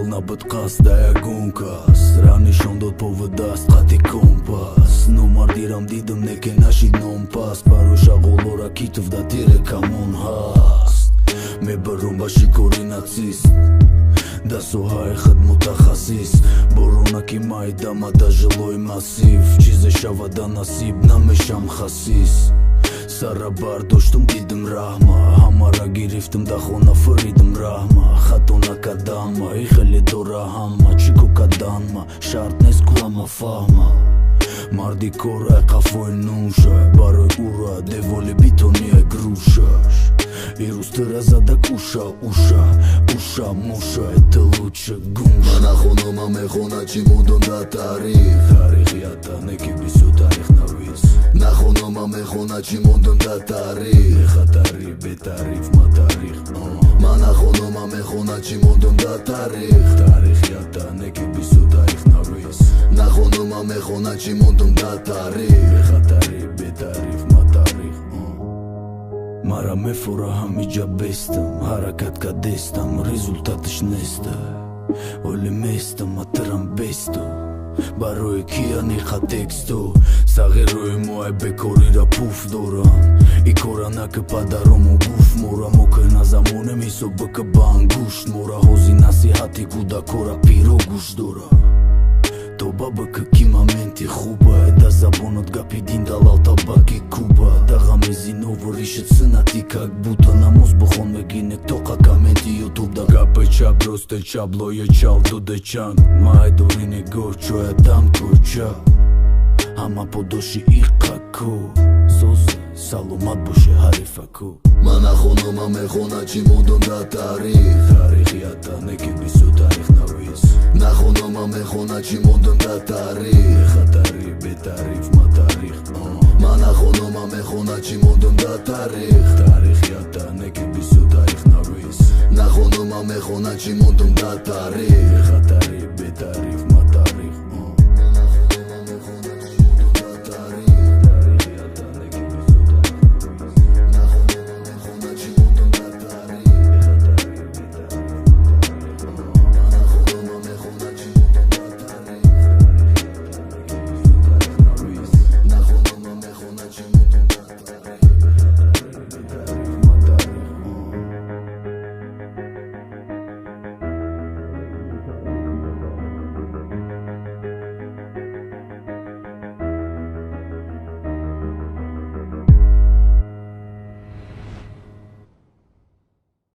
na bët kas da e gunkas Rani shondot po vëdas t'kati kompas Nu mardiram didëm ne kena shit non pas Parusha gollora kitëv da tire kamon hast Me bërrumba shikori nacist Da soha e khët mutakhassis Borona ki majda ma da zhëlloj masiv Qize shava da nasib na me sham khasis Sarabar doshtum didëm rahma Hamara giriftëm da khona fëridëm rahma Khatona ka dama I khëllit do rahama Qiko ka danma Shart nes kula ma fahma Mardi kora e kafoj nusha E baroj ura Devoli bitoni e grushash I rustëra zada kusha Usha musha e të luqë gunsha Mana khonoma me khona që mundon da tarih Tarih jata ne ki bisu tarih na vis Na khonoma me khona që mundon da tarih Me khatari be tarif ma tarih Mana khonoma me khona që mundon da tarih Tarih jata ne ki bisu tarih na vis Na khonoma me khona që mundon da tarih Me khatari be tarif ma tarih Mara me fura ham I gjabestëm Harakat ka destëm Rezultat është neste Ole mestëm atëram besto Baroj kia një ka teksto Sa gheroj mua e bekorira puf doran I korana kë padaro mu guf Mora mo këna zamone mi so bë kë ban gusht Mora hozi nasi hati ku da kora piro gusht dora To babë kë kima menti khuba E da zabonot ga pidin da lauta baki kuba Da gamezi novo rishet sëna ti kak buta Na mos bëhon me gine këto ka kamenti YouTube Da ka për qa bros të qa bloje qal do dhe qan Ma e dorin e go qo e dam kur qa Ama po doshi I kako Soze salumat boshe harifako Mana khonoma me khona që mundon da tarih Tarih jata ne ki bisu tarih na vis Na khonoma me khona që mundon da tarih Me khatari be tarif ma tarih Mana khonoma me khona që mundon da tarih Tarih jata ne ki bisu tarih na vis Na khonoma me khona që mundon da tarih Me khatari be tarif